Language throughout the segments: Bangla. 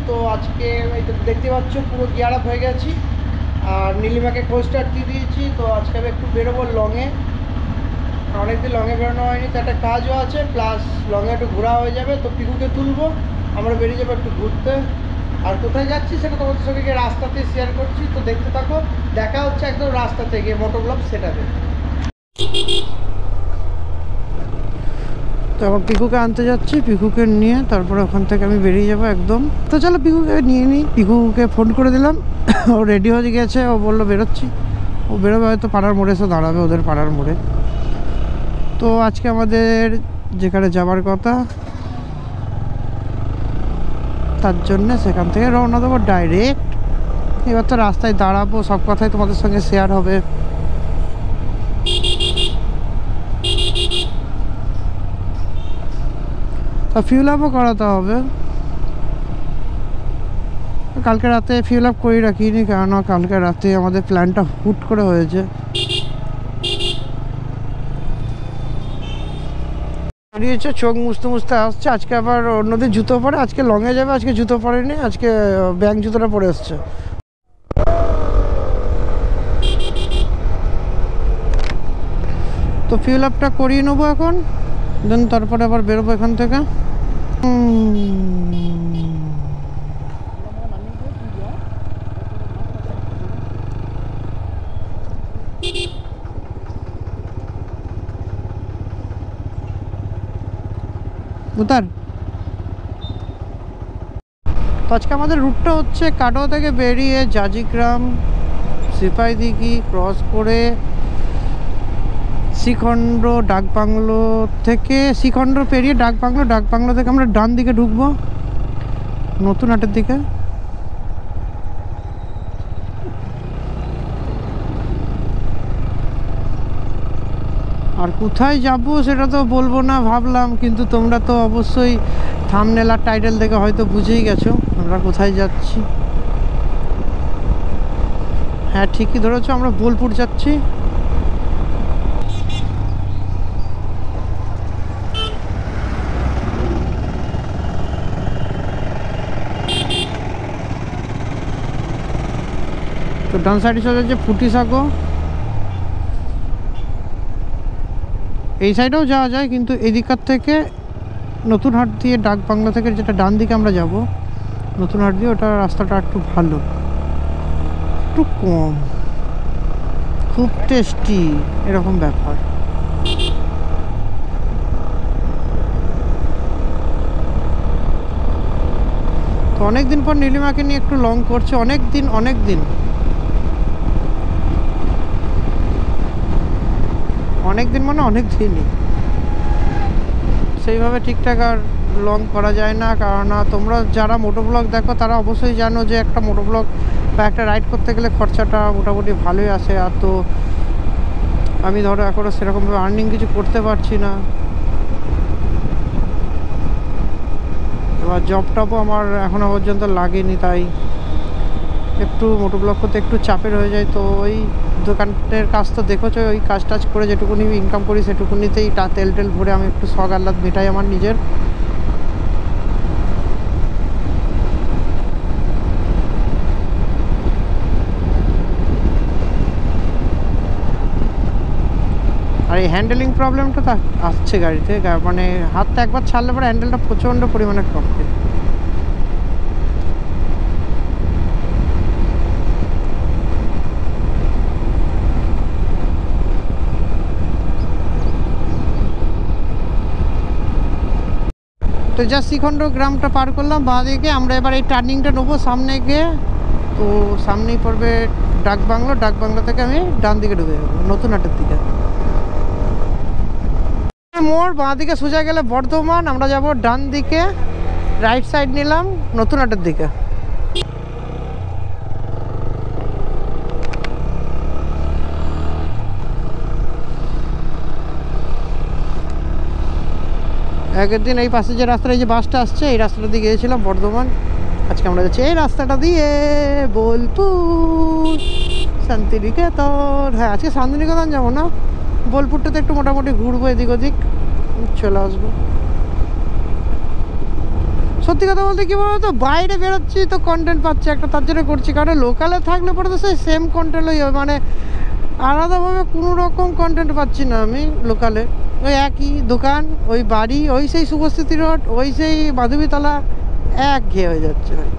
তো আজকে দেখতে পাচ্ছ পুরো গিয়ার আপ হয়ে গেছি আর নীলিমাকে কোস্টার দিয়ে দিয়েছি। তো আজকে আমি একটু বেরোবো লংয়ে, অনেকদিন লংয়ে বেরোনো হয়নি, তো একটা কাজও আছে, প্লাস লংয়ে একটু ঘোরা হয়ে যাবে। তো পিকুকে তুলবো, আমরা বেরিয়ে যাবো একটু ঘুরতে। আর কোথায় যাচ্ছি সেটা তোমাদের সঙ্গে গিয়ে রাস্তাতে শেয়ার করছি, তো দেখতে থাকো। দেখা হচ্ছে একদম রাস্তা থেকে মোটর ব্লগ সেটাতে। তো এখন পিকুকে আনতে যাচ্ছি, পিকুকে নিয়ে তারপরে ওখান থেকে আমি বেরিয়ে যাবো একদম। তো চলো পিকুকে নিয়ে নিই। পিকুকে ফোন করে দিলাম, ও রেডি হয়ে গেছে, ও বললো বেরোচ্ছি। ও বেরোবে হয়তো পাড়ার মোড়ে এসে দাঁড়াবে, ওদের পাড়ার মোড়ে। তো আজকে আমাদের যেখানে যাবার কথা তার জন্য সেখান থেকে রওনা দেবো ডাইরেক্ট। এবার তো রাস্তায় দাঁড়াবো, সব কথাই তোমাদের সঙ্গে শেয়ার হবে। তা ফিউল আপও করাতে হবে। কালকে রাতে ফিউল আপ করে রাখিনি, কেননা কালকে রাতে আমাদের প্ল্যানটা হুট করে হয়েছে। দাঁড়িয়েছে, চোখ মুছতে মুছতে আসছে। আজকে আবার অন্যদিন জুতো পরে, আজকে লংয়ে যাবে, আজকে জুতো পরেনি, আজকে ব্যাং জুতোটা পরে এসছে। তো ফিউল আপটা করিয়ে নেবো এখন, দেন তারপরে আবার বেরোবো এখান থেকে। উতার। তো আজকে আমাদের রুটটা হচ্ছে কাটোয়া থেকে বেরিয়ে জাজিগ্রাম, সিপাহীদিঘি ক্রস করে শ্রীখণ্ড, ডাকবাংলো থেকে শ্রীখণ্ড পেরিয়ে ডাকবাংলো, ডাকবাংলো থেকে আমরা ডান দিকে ঢুকবো নতুন হাটের দিকে। আর কোথায় যাব সেটা তো বলবো না ভাবলাম, কিন্তু তোমরা তো অবশ্যই থাম্বনেল আর টাইটেল দেখে হয়তো বুঝেই গেছো আমরা কোথায় যাচ্ছি। হ্যাঁ ঠিকই ধরেছো, আমরা বোলপুর যাচ্ছি। তো ডান সাইডে চলে যাচ্ছে ফুটিসাঁকো, এই সাইডেও যাওয়া যায়, কিন্তু এই দিককার থেকে নতুন হাট দিয়ে ডাকবাংলা থেকে যেটা ডান দিকে আমরা যাব নতুন হাট দিয়ে, ওটা রাস্তাটা একটু ভালো, একটু কম, খুব টেস্টি এরকম ব্যাপার। তো অনেকদিন পর নীলিমাকে নিয়ে একটু লং করছে, অনেক দিন মানে অনেক দিনই সেইভাবে ঠিকঠাক আর লং করা যায় না। কারণ তোমরা যারা মোটো ব্লগ দেখো তারা অবশ্যই জানো যে একটা মোটো ব্লগ বা একটা রাইড করতে গেলে খরচাটা মোটামুটি ভালোই আসে। আর তো আমি ধরো এখনও সেরকমভাবে আর্নিং কিছু করতে পারছি না, এবার জব টপও আমার এখনও পর্যন্ত লাগেনি, তাই একটু মোটো ব্লগ করতে একটু চাপের হয়ে যায়। তো ওই দোকানের কাজ তো দেখেছো, ওই কাজ টাজ করে যেটুকুনি ইনকাম করি সেটুকুনিতেই তেল টেল ভরে আমি একটু শখ আহ্লাদ মেটাই আমার নিজের। আর এই হ্যান্ডেলিং প্রবলেমটা তো আসছে গাড়িতে, মানে হাতটা একবার ছাড়লে পরে হ্যান্ডেলটা প্রচণ্ড পরিমাণে টপকে। তো যা শ্রীখণ্ড গ্রামটা পার করলাম বাঁ দিকে, আমরা এবার এই টার্নিংটা নেবো সামনে গিয়ে। তো সামনেই পড়বে ডাকবাংলো, ডাকবাংলো থেকে আমি ডান দিকে ঢুকে যাবো নতুন হাটের দিকে। মোড় বাঁ দিকে সোজা গেলে বর্ধমান, আমরা যাব ডান দিকে, রাইট সাইড নিলাম নতুন হাটের দিকে। আগের দিন এই পাশে যে রাস্তাটা, এই যে বাসটা আসছে এই রাস্তাটা দিয়ে গিয়েছিলাম বর্ধমান, আজকে আমরা যাচ্ছি এই রাস্তাটা দিয়ে বোলপুর শান্তিনিকেতন। হ্যাঁ আজকে শান্তিনিকেতন যাবো না, বোলপুরটাতে একটু মোটামুটি ঘুরবো, এদিক ওদিক চলে আসবো। সত্যি কথা বলতে কী বলতো, বাইরে বেরোচ্ছি তো কন্টেন্ট পাচ্ছি একটা, তার জন্য করছি। কারণ লোকালে থাকলে পরে তো সেই সেম কন্টেন্টই হবে, মানে আলাদাভাবে কোনো রকম কন্টেন্ট পাচ্ছি না আমি লোকালে। ওই একই দোকান, ওই বাড়ি, ওই সেই শুভস্থিতি রোড, ওই সেই মাধবীতলা, এক ঘেয়ে হয়ে যাচ্ছে ভাই।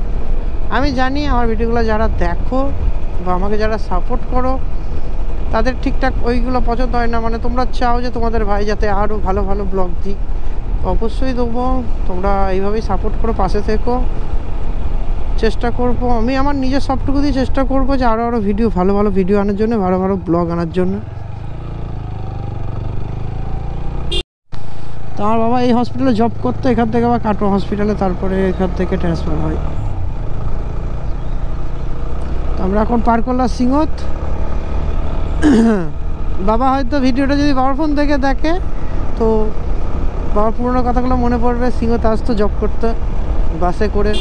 আমি জানি আমার ভিডিওগুলো যারা দেখো বা আমাকে যারা সাপোর্ট করো তাদের ঠিকঠাক ওইগুলো পছন্দ হয় না, মানে তোমরা চাও যে তোমাদের ভাই যাতে আরও ভালো ভালো ব্লগ দিই, অবশ্যই দেবো। তোমরা এইভাবেই সাপোর্ট করো, পাশে থেকো। চেষ্টা করব আমি আমার নিজের সবটুকু দিয়ে চেষ্টা করব যে আরও ভিডিও, ভালো ভালো ভিডিও আনার জন্য, ভালো ভালো ব্লগ আনার জন্য। তো আমার বাবা এই হসপিটালে জব করতো, এখান থেকে আবার কাটোয়া হসপিটালে, তারপরে এখান থেকে ট্রান্সফার হয়। তো আমরা এখন পার করলাম সিংহত। বাবা হয়তো ভিডিওটা যদি বাবার ফোন থেকে দেখে তো বাবার পুরোনো কথাগুলো মনে পড়বে। সিংহতে আসতো জব করতে বাসে করে,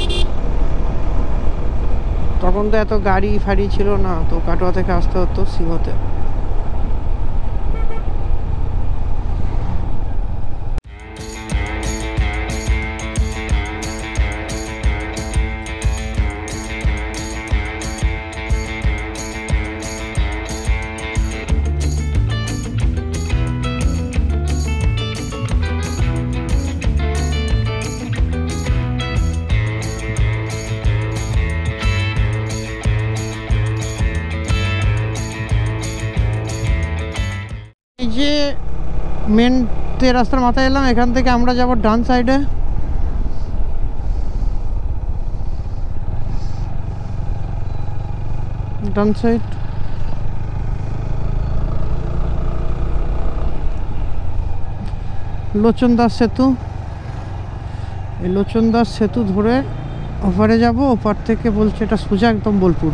তখন তো এত গাড়ি ফাড়ি ছিল না, তো কাটোয়া থেকে আসতে হতো সিংহতে। এই যে মেন রাস্তার মাথায় এলাম, এখান থেকে আমরা যাব ডান সাইডে। ডান সাইড লোচন দাস সেতু। এই লোচন দাস সেতু ধরে ওপারে যাব, ওপার থেকে বলছে এটা সোজা একদম বোলপুর।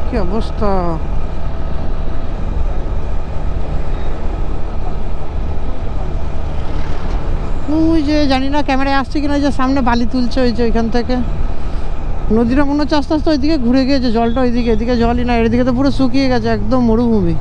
কি অবস্থা, ওই যে জানি না ক্যামেরায় আসছে কিনা, যে সামনে বালি তুলছে ওই যে ওইখান থেকে। নদীটা মনে হচ্ছে আস্তে আস্তে ওইদিকে ঘুরে গিয়েছে, জলটা ওইদিকে, এদিকে জলই না, এদিকে তো পুরো শুকিয়ে গেছে, একদম মরুভূমি।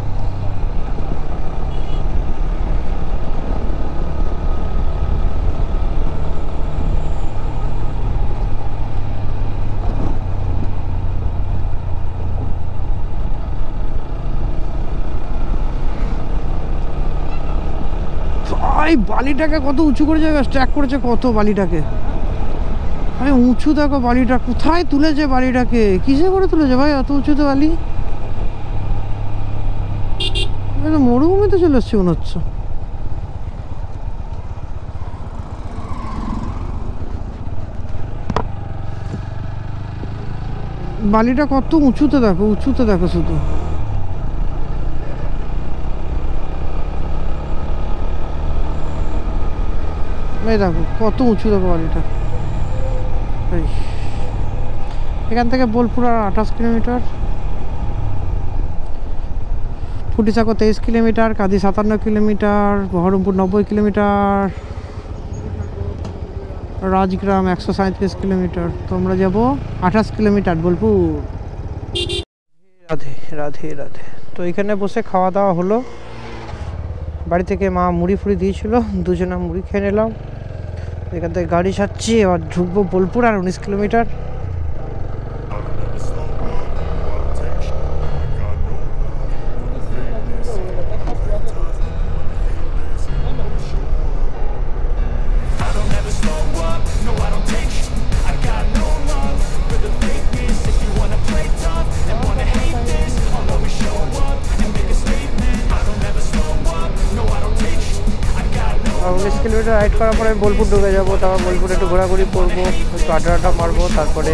এই বালিটাকে কত উঁচু করে জায়গা স্ট্যাক করেছে, কত বালিটাকে। আরে উঁচু দেখো বালিটা, কোথায় তুলেছে বালিটাকে, কিসে করে তুলেছে ভাই অত উঁচুতে বালি? মরুভূমিতে চলে এসছে মনে হচ্ছে। বালিটা কত উঁচুতে দেখো, উঁচুতে দেখো শুধু। এই দেখো কত উঁচু দেখো বালিটা। এখান থেকে বোলপুর আর 28 কিলোমিটার, ফুটিসাঁকো 23 কিলোমিটার, কাঁদি 57 kilometre, Baharampur 90 kilometre, Rajgram 137 kilometre. তো আমরা যাবো 28 কিলোমিটার বোলপুর। রাধে রাধে রাধে। তো এখানে বসে খাওয়া দাওয়া হলো, বাড়ি থেকে মা মুড়ি ফুড়ি দিয়েছিল, দুজনা মুড়ি খেয়ে নিলাম। এখান থেকে গাড়ি ছাড়ছি, এবার ঢুকবো বোলপুর, আর 19 কিলোমিটার। কিলোমিটার রাইড করার পরে আমি বোলপুর ঢুকে যাবো, তারপর বোলপুরে একটু ঘোরাঘুরি করবো, একটু আড্ডা মারবো, তারপরে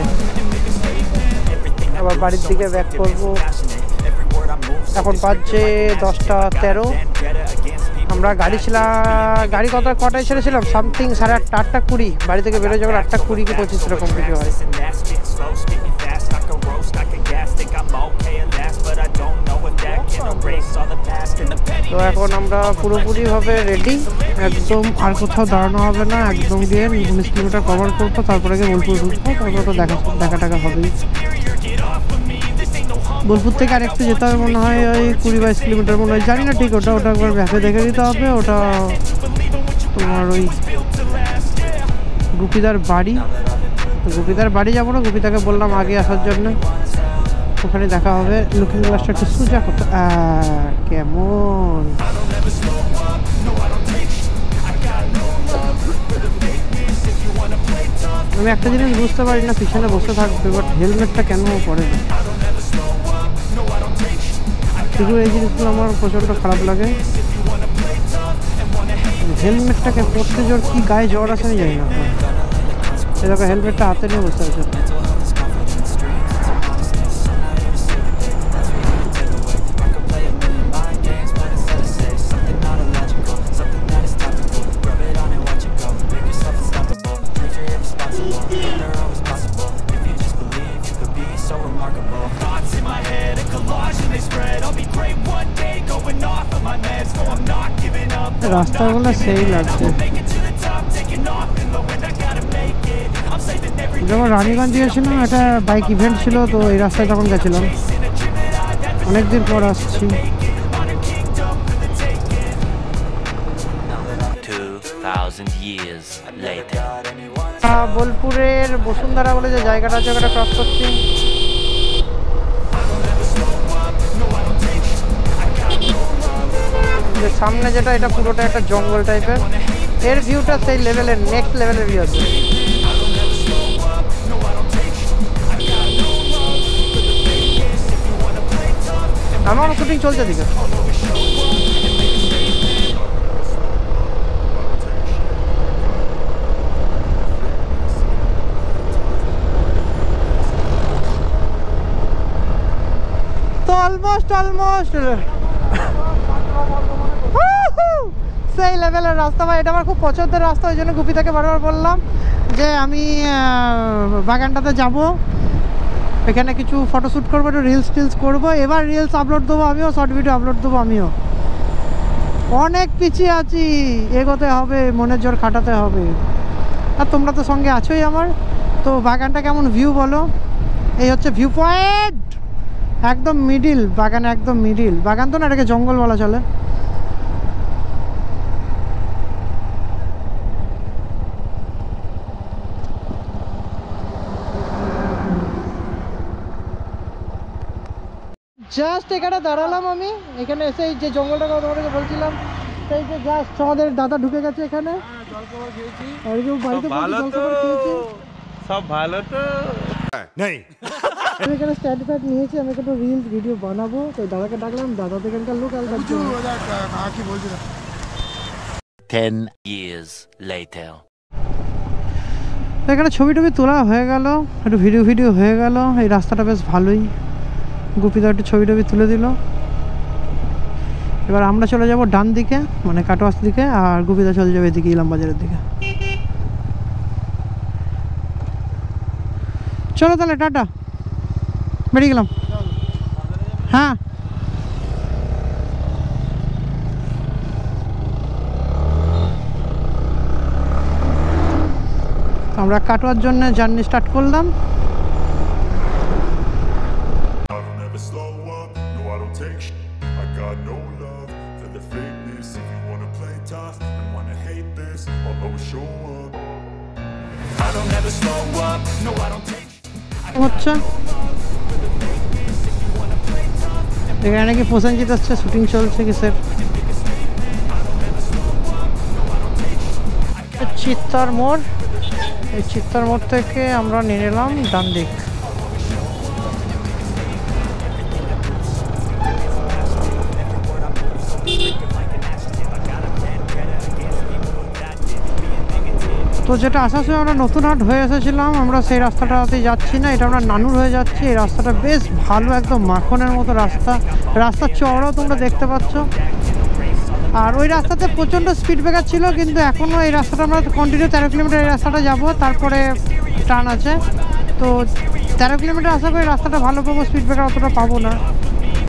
আবার বাড়ির দিকে ব্যাক করবো। এখন বাজছে 10:13। আমরা গাড়ি কটায় ছেড়েছিলাম, সামথিং 8:30, 8:20। বাড়ি থেকে বেরোয় যখন 8:20 কি 25 এরকম কিছু হয়। তো এখন আমরা পুরোপুরিভাবে রেডি, একদম আর কোথাও দাঁড়ানো হবে না, একদম গিয়ে 19 কিলোমিটার কভার করবো, তারপরে গিয়ে বোলপুর ঢুকবো, তারপরে তো দেখা টাকা হবেই। বোলপুর থেকে আর একটু যেতে হবে মনে হয়, ওই 20-22 কিলোমিটার মনে হয়, জানি না ঠিক ওটা একবার ভ্যাপে দেখে দিতে হবে। ওটা তোমার ওই গুপিদার বাড়ি, তো গুপিদার বাড়ি যাবো না, গুপিদাকে বললাম আগে আসার জন্য, ওখানে দেখা হবে। লুকিং গ্লাসটা একটু সোজা করতে, কেমন আমি একটা জিনিস বুঝতে পারি না, পিছনে বসে থাকবে বাট হেলমেটটা কেন পরে না, শুধু এই জিনিসগুলো আমার প্রচণ্ড খারাপ লাগে। হেলমেটটাকে পরতে জ্বর কি গায়ে জ্বর আসে আমি জানি না, এরকম হেলমেটটা হাতে নিয়ে বসে আছে। রাস্তাগুলো সেই লাগছে, যখন রানীগঞ্জ গিয়েছিলাম একটা বাইক ইভেন্ট ছিল, তো এই রাস্তায় তখন গেছিলাম, অনেকদিন পর আসছি। বোলপুরের বসুন্ধরা বলে যে জায়গাটা আছে ওটা ক্রস করছি। সামনে যেটা, এটা পুরোটা একটা জঙ্গল টাইপের, এর ভিউটা সেই লেভেলের, নেক্সট লেভেলের ভিউ আছে। আমার শুটিং চলছে দিকে, তো অলমোস্ট সেই লেভেলের রাস্তা ভাই, এটা আমার খুব পছন্দের রাস্তা, ওই জন্য গুপি থেকে বারবার বললাম যে আমি বাগানটাতে যাব, এখানে কিছু ফটোশ্যুট করবো, একটু রিলস করবো, এবার রিলস আপলোড দেবো আমিও, শর্ট ভিডিও আপলোড দেবো আমিও। অনেক পিছিয়ে আছি, এগোতে হবে, মনের জোর খাটাতে হবে, আর তোমরা তো সঙ্গে আছোই আমার। তো বাগানটা কেমন ভিউ বলো, এই হচ্ছে ভিউ পয়েন্ট, একদম মিডিল বাগান, একদম মিডিল বাগান, তো না এটাকে জঙ্গল বলা চলে। জাস্ট এখানে দাঁড়ালাম আমি, এখানে এসে যে জঙ্গলটা তোমাদেরকে বলছিলাম, সেই যে জাস্ট আমাদের দাদা ঢুকে গেছে এখানে, সব ভালো তো নেই। আমি এখানে স্ট্যান্ড প্যাড নিয়েছি, আমি একটু রিলস ভিডিও বানাবো, তো দাদাকে ডাকলাম, দাদা তো এখানকার লোকাল, 10 years later. এখানে ছবি টবি তোলা হয়ে গেল, একটু ভিডিও হয়ে গেল, এই রাস্তাটা বেশ ভালোই, গুপিদা একটু ছবি টবি তুলে দিল। এবার আমরা চলে যাব ডান দিকে, মানে কাটোয়াস দিকে, আর গুপিদা চলে যাবে এদিকে ইলামবাজারের দিকে। চলো তাহলে টাটা, বেরিয়ে গেলাম। হ্যাঁ আমরা কাটোয়ার জন্য জার্নি স্টার্ট করলাম। হচ্ছে এখানে নাকি প্রসেনজিৎ আসছে, শুটিং চলছে কিসের, চিত্তার মোড়, এই চিত্তার মোড় থেকে আমরা নিয়ে নিলাম ডান দিক। তো যেটা আসার সময় আমরা নতুন হাট হয়ে এসেছিলাম, আমরা সেই রাস্তাটাতে যাচ্ছি না, এটা আমরা নানুর হয়ে যাচ্ছি। এই রাস্তাটা বেশ ভালো, একদম মাখনের মতো রাস্তা, রাস্তার চওড়াও তোমরা দেখতে পাচ্ছ। আর ওই রাস্তাতে প্রচণ্ড স্পিড ব্রেকার ছিল, কিন্তু এখনও এই রাস্তাটা আমরা কন্টিনিউ 13 কিলোমিটার এই রাস্তাটা যাবো, তারপরে টার্ন আছে। তো 13 কিলোমিটার আশা করি রাস্তাটা ভালো পাবো, স্পিড ব্রেকার অতটা পাবো না।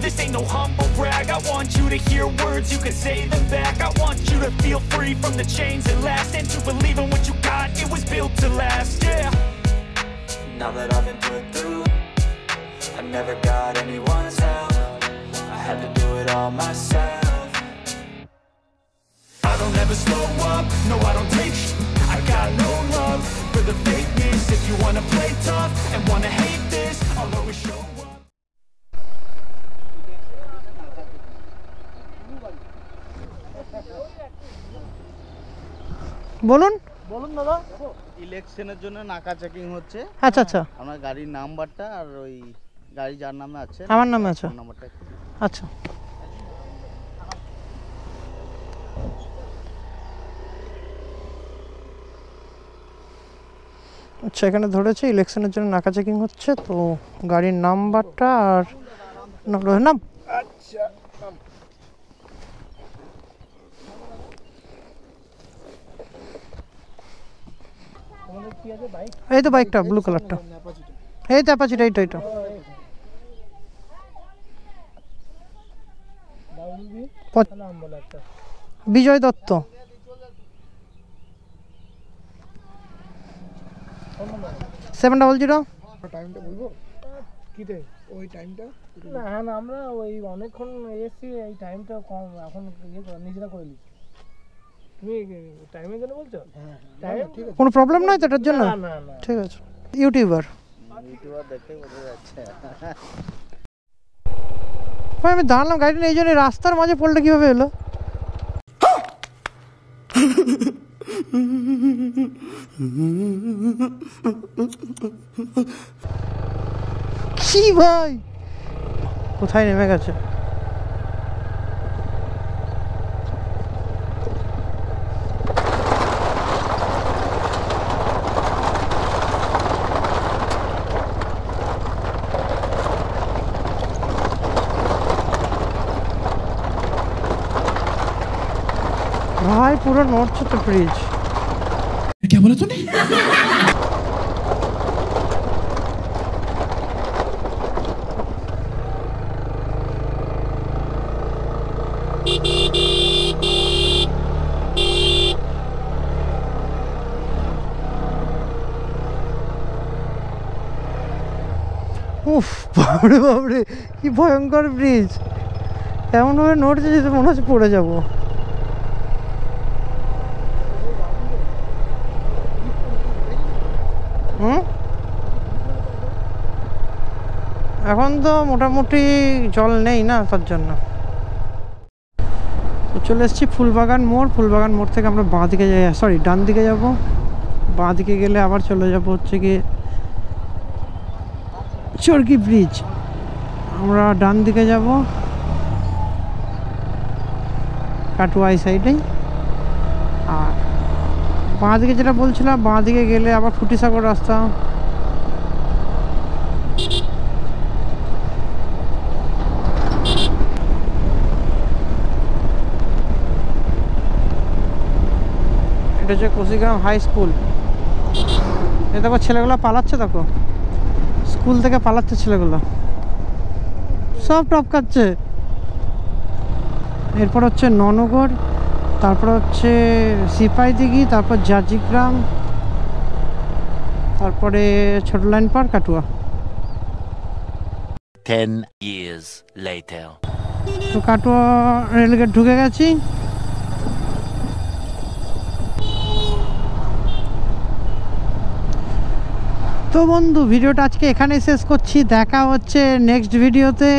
This ain't no humble brag. I want you to hear words, you can say them back. I want you to feel free from the chains that last, and to believe in what you got, it was built to last, yeah. Now that I've been put through, I never got anyone's help. I had to do it all myself. I don't ever slow up, no I don't take sh**. I got no love for the fakeness. If you wanna play tough and wanna hate this, I'll always show up. বলুন বলুন দাদা। ইলেকশনের জন্য নাকা চেকিং হচ্ছে। আচ্ছা আচ্ছা, আমার গাড়ির নাম্বারটা আর ওই গাড়ি যার নামে আছে আমার নামে আছে, নাম্বারটা একটু। আচ্ছা। আচ্ছা, এখানে ধরেছে ইলেকশনের জন্য নাকা চেকিং হচ্ছে, তো গাড়ির নাম্বারটা আর নাম। আচ্ছা, এই তো বাইকটা ব্লু কালারটা, এই তো অ্যাপাচিটা, এইটা এইটা। Bijoy Dutta. Seven double zero. টাইমটা বলবো কিতে ওই টাইমটা না না আমরা ওই অনেকক্ষণ এসেছি, এই টাইমটা কম এখন নিজেরা করে নিচ্ছি। তুমি টাইমের জন্য বলছো? হ্যাঁ ঠিক আছে, কোনো প্রবলেম নয় তো এটার জন্য? না না না ঠিক আছে। ইউটিউবার দেখে বোঝা যাচ্ছে। ভাই আমি দাঁড়ালাম গাড়ি নিয়ে, এই জন্য রাস্তার মাঝে পড়লে কিভাবে এলো? কি ভাই কোথায় নেমে গেছে? भाई पूरा नॉर्थ तो ब्रिज। क्या बोला तूने? উফ, বাবরে বাবরে কি ভয়ঙ্কর ব্রিজ! এমনভাবে নড়ছে যেতে মনে হচ্ছে পড়ে যাবো। এখন তো মোটামুটি জল নেই না, তার জন্য তো চলে এসেছি ফুলবাগান মোড়। ফুলবাগান মোড় থেকে আমরা বাঁ দিকে যাই, সরি ডান দিকে যাব। বাঁ দিকে গেলে আবার চলে যাব হচ্ছে গিয়ে চরকি ব্রিজ। আমরা ডান দিকে যাব কাটুয়া এই সাইডেই। আর বাঁ দিকে যেটা বলছিলাম, বাঁ দিকে গেলে আবার ফুটিসাগর রাস্তা। এটা হচ্ছে কুশিগ্রাম হাই স্কুল। এ দেখো ছেলেগুলো পালাচ্ছে, দেখো স্কুল থেকে পালাচ্ছে ছেলেগুলো, সব টপকাচ্ছে। এরপর হচ্ছে ননগড়, তারপর হচ্ছে সিপাহীদিঘি, তারপর জাজিগ্রাম, তারপরে ছোট লাইন পার কাটুয়া। 10 years later. তো কাটুয়া রেলগেট ঢুকে গেছি। তো বন্ধু, ভিডিওটা আজকে এখানেই শেষ করছি। দেখা হচ্ছে নেক্সট ভিডিওতে।